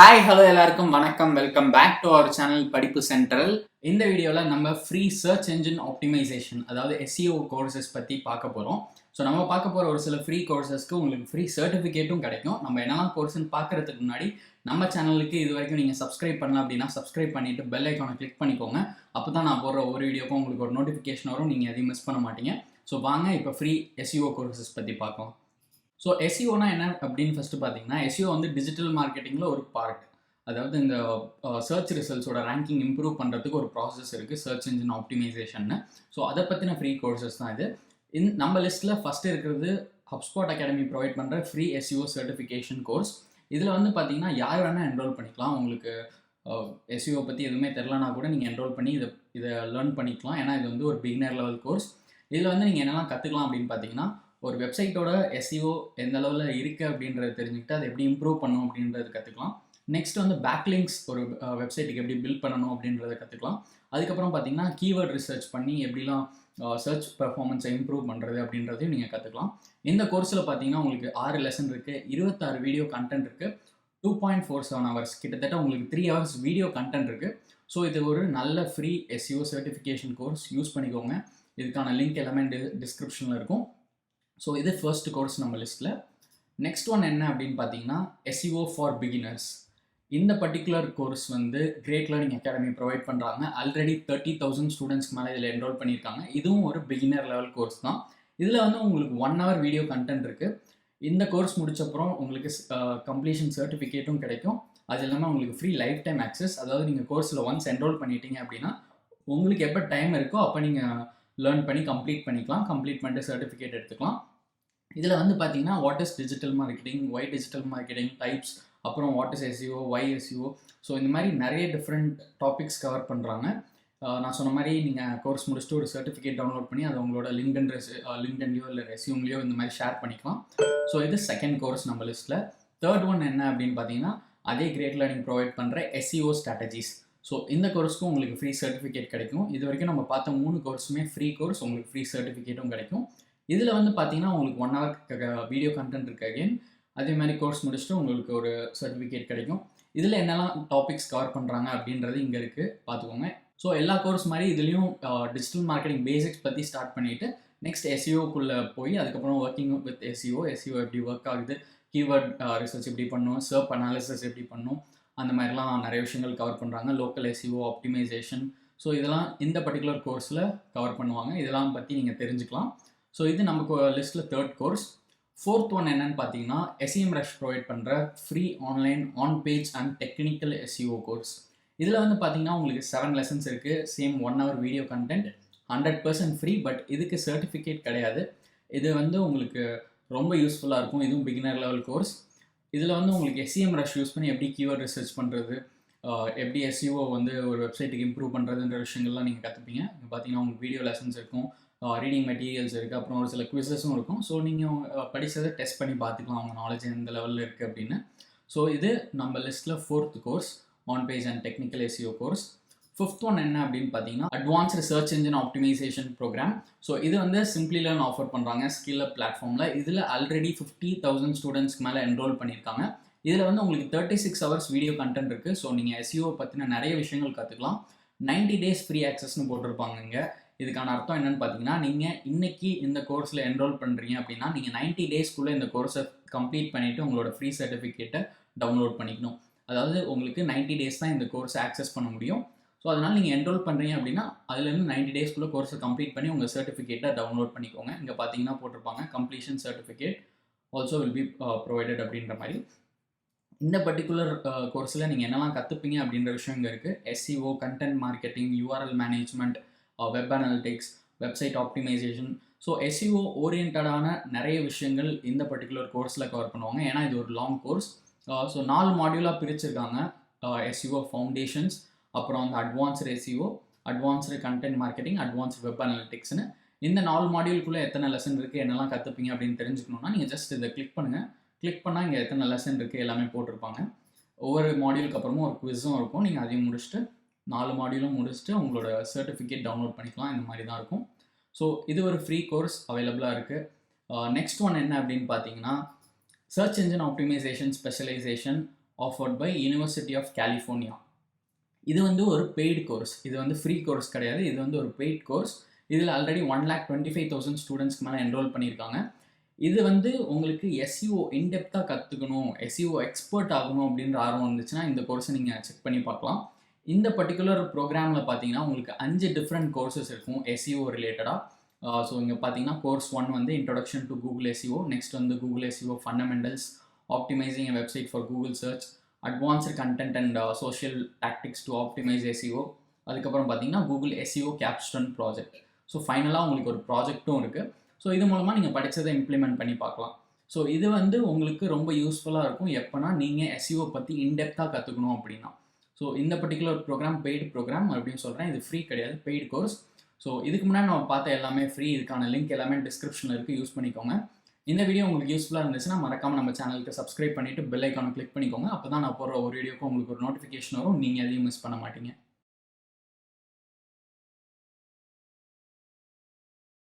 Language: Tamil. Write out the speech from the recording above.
ஹாய் ஹலோ எல்லாருக்கும் வணக்கம். Welcome back to our channel Padippu central. இந்த வீடியோவில் நம்ம ஃப்ரீ சர்ச் என்ஜின் ஆப்டிமைசேஷன் அதாவது SEO கோர்சஸ் பற்றி பார்க்க போகிறோம். ஸோ நம்ம பார்க்க போகிற ஒரு சில ஃப்ரீ கோர்சஸ்க்கு உங்களுக்கு ஃப்ரீ சர்டிஃபிகேட்டும் கிடைக்கும். நம்ம என்னெல்லாம் கோர்ஸ்ன்னு பார்க்குறதுக்கு முன்னாடி நம்ம சேனலுக்கு இது வரைக்கும் நீங்கள் சப்ஸ்கிரைப் பண்ணலாம் அப்படின்னா சப்ஸ்கிரைப் பண்ணிவிட்டு பெல் ஐக்கானை கிளிக் பண்ணிக்கோங்க. அப்போ தான் நான் போடுற ஒரு வீடியோக்கும் உங்களுக்கு ஒரு நோட்டிஃபிகேஷன் வரும், நீங்கள் எதையும் மிஸ் பண்ண மாட்டீங்க. ஸோ வாங்க இப்போ ஃப்ரீ SEO கோர்சஸ் பற்றி பார்க்கலாம். ஸோ SEOனா என்ன அப்படின்னு ஃபஸ்ட்டு பார்த்தீங்கன்னா, SEO வந்து டிஜிட்டல் மார்க்கெட்டிங்கில் ஒரு பார்ட். அதாவது இந்த சர்ச் ரிசல்ட்ஸோட ரேங்கிங் இம்ப்ரூவ் பண்ணுறதுக்கு ஒரு ப்ராசஸ் இருக்குது, சர்ச் இன்ஜின் ஆப்டிமைசேஷன்னு. ஸோ அதை பற்றின ஃப்ரீ கோர்சஸ் தான் இது. நம்ம லிஸ்ட்டில் ஃபஸ்ட்டு இருக்கிறது HubSpot அகாடமி ப்ரொவைட் பண்ணுற ஃப்ரீ SEO சர்டிஃபிகேஷன் கோர்ஸ். இதில் வந்து பார்த்தீங்கன்னா யார் வேணால் என்ரோல் பண்ணிக்கலாம். உங்களுக்கு SEO பற்றி எதுவுமே தெரிலனா கூட நீங்கள் என்ரோல் பண்ணி இதை லேர்ன் பண்ணிக்கலாம். ஏன்னா இது வந்து ஒரு பிகினர் லெவல் கோர்ஸ். இதில் வந்து நீங்கள் என்னெல்லாம் கற்றுக்கலாம் அப்படின்னு பார்த்தீங்கன்னா, ஒரு வெப்சைட்டோட SEO எந்த அளவில் இருக்குது அப்படின்றத தெரிஞ்சுக்கிட்டு அதை எப்படி இம்ப்ரூவ் பண்ணணும் அப்படின்றது கற்றுக்கலாம். நெக்ஸ்ட் வந்து பேக்லிங்க்ஸ் ஒரு வெப்சைட்டுக்கு எப்படி பில்ட் பண்ணணும் அப்படின்றத கற்றுக்கலாம். அதுக்கப்புறம் பார்த்தீங்கன்னா கீவேர்ட் ரிசர்ச் பண்ணி எப்படிலாம் சர்ச் பெர்ஃபார்மன்ஸை இம்ப்ரூவ் பண்ணுறது அப்படின்றதையும் நீங்கள் கற்றுக்கலாம். இந்த கோர்ஸில் பார்த்தீங்கன்னா உங்களுக்கு 6 லெசன் இருக்குது, 26 வீடியோ கண்டென்ட் இருக்குது, 2.47 hours, கிட்டத்தட்ட உங்களுக்கு 3 hours வீடியோ கண்டென்ட் இருக்குது. ஸோ இது ஒரு நல்ல free SEO certification course, use பண்ணிக்கோங்க. இதுக்கான லிங்க் எல்லாமே டிஸ்கிரிப்ஷனில் இருக்கும். ஸோ இது ஃபர்ஸ்ட் கோர்ஸ் நம்ம லிஸ்ட்டில். நெக்ஸ்ட் ஒன் என்ன அப்படின்னு பார்த்தீங்கன்னா SEO ஃபார் பிகினர்ஸ். இந்த பர்டிகுலர் கோர்ஸ் வந்து கிரேட் லேர்னிங் அகாடமி ப்ரொவைட் பண்ணுறாங்க. ஆல்ரெடி 30,000 ஸ்டூடெண்ட்ஸ்க்கு மேலே இதில் என்ரோல் பண்ணியிருக்காங்க. இதுவும் ஒரு பிகினர் லெவல் கோர்ஸ் தான். இதில் வந்து உங்களுக்கு 1 hour வீடியோ கண்டென்ட் இருக்குது. இந்த கோர்ஸ் முடிச்சப்பறம் உங்களுக்கு கம்ப்ளீஷன் சர்டிஃபிகேட்டும் கிடைக்கும். அது இல்லாமல் உங்களுக்கு ஃப்ரீ லைஃப் டைம் ஆக்சஸ். அதாவது நீங்கள் கோர்ஸில் ஒன்ஸ் என்ரோல் பண்ணிட்டீங்க அப்படின்னா உங்களுக்கு எப்போ டைம் இருக்கோ அப்போ நீங்கள் லேர்ன் பண்ணி கம்ப்ளீட் பண்ணிக்கலாம். கம்ப்ளீட் பண்ணிட்டு சர்டிஃபிகேட் எடுத்துக்கலாம். இதில் வந்து பார்த்தீங்கன்னா what is digital marketing, why digital marketing types, அப்புறம் what is SEO, why SEO. So இந்த மாதிரி நிறைய டிஃப்ரெண்ட் டாபிக்ஸ் கவர் பண்ணுறாங்க. நான் சொன்ன மாதிரி நீங்கள் கோர்ஸ் முடிச்சுட்டு ஒரு சர்டிஃபிகேட் டவுன்லோட் பண்ணி அதை உங்களோட லிங்க்டன்லையோ இல்லை ரெஸ்யூம்லையோ இந்த மாதிரி ஷேர் பண்ணிக்கலாம். ஸோ இது செகண்ட் கோர்ஸ் நம்ம லிஸ்ட்டில். தேர்ட் ஒன் என்ன அப்படின்னு பார்த்தீங்கன்னா அதே கிரேட் லேர்னிங் ப்ரொவைட் பண்ணுற SEO ஸ்ட்ராட்டஜிஸ். ஸோ இந்த கோர்ஸ்க்கும் உங்களுக்கு ஃப்ரீ சர்டிஃபிகேட் கிடைக்கும். இது வரைக்கும் நம்ம பார்த்த 3 கோர்ஸுமே ஃப்ரீ கோர்ஸ், உங்களுக்கு ஃப்ரீ சர்டிஃபிகேட்டும் கிடைக்கும். இதில் வந்து பார்த்தீங்கன்னா உங்களுக்கு 1 hour வீடியோ கண்டென்ட் இருக்குது. அகெயின் அதே மாதிரி கோர்ஸ் முடிச்சுட்டு உங்களுக்கு ஒரு சர்டிஃபிகேட் கிடைக்கும். இதில் என்னெல்லாம் டாபிக்ஸ் கவர் பண்ணுறாங்க அப்படின்றது இங்கே இருக்குது, பார்த்துக்கோங்க. ஸோ எல்லா கோர்ஸ் மாதிரி இதுலேயும் டிஜிட்டல் மார்க்கெட்டிங் பேசிக்ஸ் பற்றி ஸ்டார்ட் பண்ணிவிட்டு நெக்ஸ்ட் SEOக்குள்ளே போய் அதுக்கப்புறம் ஒர்க்கிங் வித் SEO எப்படி ஒர்க் ஆகுது, கீவேர்ட் ரிசர்ச் எப்படி பண்ணணும், சர்ச் அனாலிசிஸ் எப்படி பண்ணணும், அந்த மாதிரிலாம் நிறைய விஷயங்கள் கவர் பண்ணுறாங்க. Local SEO optimisation. ஸோ இதெல்லாம் இந்த பர்டிகுலர் கோர்ஸில் கவர் பண்ணுவாங்க. இதெல்லாம் பற்றி நீங்கள் தெரிஞ்சுக்கலாம். ஸோ இது நமக்கு லிஸ்ட்டில் தேர்ட் கோர்ஸ். ஃபோர்த் ஒன் என்னன்னு பார்த்தீங்கன்னா SEMrush ப்ரொவைட் பண்ணுற free online on page and technical SEO course. இதில் வந்து பார்த்தீங்கன்னா உங்களுக்கு 7 லெசன்ஸ் இருக்குது. Same 1 hour video content, 100% free. But இதுக்கு சர்டிஃபிகேட் கிடையாது. இது வந்து உங்களுக்கு ரொம்ப யூஸ்ஃபுல்லாக இருக்கும். இதுவும் பிகினர் லெவல் கோர்ஸ். இதில் வந்து உங்களுக்கு SEMrush யூஸ் பண்ணி எப்படி கீவேர்ட் ரிசர்ச் பண்ணுறது, எப்படி SEO வந்து ஒரு வெப்சைட்டுக்கு இம்ப்ரூவ் பண்ணுறதுன்ற விஷயங்கள்லாம் நீங்கள் கற்றுப்பீங்க. இங்கே பார்த்தீங்கன்னா உங்களுக்கு வீடியோ லெசன்ஸ் இருக்கும், ரீடிங் மெட்டீரியல்ஸ் இருக்குது, அப்புறம் ஒரு சில குவிசஸும் இருக்கும். ஸோ நீங்கள் படித்ததை டெஸ்ட் பண்ணி பார்த்துக்கலாம் அவங்க நாலேஜ் எந்த லெவலில் இருக்குது அப்படின்னு. ஸோ இது நம்ம லிஸ்ட்டில் fourth course, on page and technical SEO course. Fifth one என்ன அப்படின்னு பார்த்தீங்கன்னா advanced search engine optimization program. So இது வந்து சிம்பிளி லேர்ன் ஆஃபர் பண்ணுறாங்க ஸ்கில் அப் பிளாட்ஃபார்மில். இதில் ஆல்ரெடி 50,000 ஸ்டூடெண்ட்ஸ்க்கு மேலே என்ரோல் பண்ணியிருக்காங்க. இதில் வந்து உங்களுக்கு 36 hours வீடியோ கண்டென்ட் இருக்குது. ஸோ நீங்கள் SEO பற்றின நிறைய விஷயங்கள் கற்றுக்கலாம். 90 days ஃப்ரீ ஆக்சஸ்னு போட்டிருப்பாங்க இங்கே. இதுக்கான அர்த்தம் என்னென்னு பார்த்தீங்கன்னா, நீங்கள் இன்றைக்கி இந்த கோர்ஸில் என்ரோல் பண்ணுறீங்க அப்படின்னா நீங்கள் 90 daysக்குள்ளே இந்த கோர்ஸை கம்ப்ளீட் பண்ணிவிட்டு உங்களோட ஃப்ரீ சர்டிஃபிகேட்டை டவுன்லோட் பண்ணிக்கணும். அதாவது உங்களுக்கு 90 days தான் இந்த கோர்ஸை ஆக்சஸ் பண்ண முடியும். ஸோ அதனால் நீங்கள் என்ரோல் பண்ணுறீங்க அப்படின்னா அதுலேருந்து 90 daysக்குள்ளே கோர்ஸை கம்ப்ளீட் பண்ணி உங்கள் சர்டிஃபிகேட்டை டவுன்லோட் பண்ணிக்கோங்க. இங்கே பார்த்தீங்கன்னா போட்டிருப்பாங்க completion certificate also will be provided அப்படின்ற மாதிரி. இந்த பர்டிகுலர் கோர்ஸில் நீங்கள் என்னெல்லாம் கற்றுப்பீங்க அப்படின்ற விஷயம் இங்கே இருக்குது. SEO, content marketing, URL management, web analytics, website optimization. So SEO ஓரியன்டான நிறைய விஷயங்கள் இந்த பர்டிகுலர் கோர்ஸில் கவர் பண்ணுவாங்க. ஏன்னா இது ஒரு லாங் கோர்ஸ். ஸோ 4 மாடியூலாக பிரிச்சிருக்காங்க. SEO ஃபவுண்டேஷன்ஸ், அப்புறம் வந்து advanced SEO, advanced content marketing, advanced web அனாலிட்டிக்ஸ்னு. இந்த 4 மாடியூலுக்குள்ளே எத்தனை லெசன் இருக்குது, என்னெல்லாம் கற்றுப்பீங்க அப்படின்னு தெரிஞ்சுக்கணுன்னா நீங்கள் ஜஸ்ட் இதை கிளிக் பண்ணுங்கள். கிளிக் பண்ணால் இங்கே எத்தனை லெசன் இருக்குது எல்லாமே போட்டிருப்பாங்க. ஒவ்வொரு மாடியூலுக்கு அப்புறமும் ஒரு குவிஸும் இருக்கும். நீங்கள் அதையும் முடிச்சுட்டு 4 மாடியூலும் முடிச்சுட்டு உங்களோட சர்டிஃபிகேட் டவுன்லோட் பண்ணிக்கலாம். இந்த மாதிரி தான் இருக்கும். ஸோ இது ஒரு ஃப்ரீ கோர்ஸ் அவைலபிளாக இருக்குது. நெக்ஸ்ட் ஒன் என்ன அப்படின்னு பார்த்தீங்கன்னா search engine optimization specialization offered by university of California. இது வந்து ஒரு பெய்டு கோர்ஸ், இது வந்து ஃப்ரீ கோர்ஸ் கிடையாது, இது வந்து ஒரு பெய்ட் கோர்ஸ். இதில் ஆல்ரெடி 1,25,000 ஸ்டூடெண்ட்ஸ்க்கு மேலே என்ரோல் பண்ணியிருக்காங்க. இது வந்து உங்களுக்கு எஸ்இஓ இன்டெப்த்தாக கற்றுக்கணும், எஸ்இஓ எக்ஸ்பர்ட் ஆகணும் அப்படின்ற ஆர்வம் இருந்துச்சுன்னா இந்த கோர்ஸை நீங்கள் செக் பண்ணி பார்க்கலாம். இந்த பர்டிகுலர் ப்ரோக்ராமில் பார்த்தீங்கன்னா உங்களுக்கு 5 டிஃப்ரெண்ட் கோர்சஸ் இருக்கும் எஸ்இஓ ரிலேட்டடாக. ஸோ இங்கே பார்த்தீங்கன்னா கோர்ஸ் 1 வந்து introduction to Google SEO, next வந்து Google SEO fundamentals, optimising website for Google search, advanced content and social tactics to optimise SEO. அதுக்கப்புறம் பார்த்தீங்கன்னா Google SEO capstone project. So ஃபைனலாக உங்களுக்கு ஒரு ப்ராஜெக்ட்டும் இருக்குது. ஸோ இது மூலமாக நீங்கள் படித்ததை இம்ப்ளிமெண்ட் பண்ணி பார்க்கலாம். ஸோ இது வந்து உங்களுக்கு ரொம்ப யூஸ்ஃபுல்லாக இருக்கும் எப்போனா நீங்கள் எஸ்இஓ பற்றி இன்டெப்த்தாக கற்றுக்கணும் அப்படின்னா. ஸோ இந்த பர்டிகுலர் ப்ரோக்ராம் பெய்டு ப்ரோக்ராம் அப்படின்னு சொல்கிறேன், இது ஃப்ரீ கிடையாது, பெய்டு கோர்ஸ். ஸோ இதுக்கு முன்னாடி நம்ம பார்த்த எல்லாமே ஃப்ரீ, இதுக்கான லிங்க் எல்லாமே டிஸ்கிரிப்ஷனில் இருக்குது, யூஸ் பண்ணிக்கோங்க. இந்த வீடியோ உங்களுக்கு யூஸ்ஃபுல்லாக இருந்துச்சுன்னா மறக்காமல் நம்ம சேனலுக்கு சப்ஸ்கிரைப் பண்ணிவிட்டு பெல் ஐக்கானை கிளிக் பண்ணிக்கோங்க. அப்போ தான் நான் போடுற ஒரு வீடியோக்கு உங்களுக்கு ஒரு நோட்டிஃபிகேஷன் வரும், நீங்கள் எதையும் மிஸ் பண்ண மாட்டீங்க.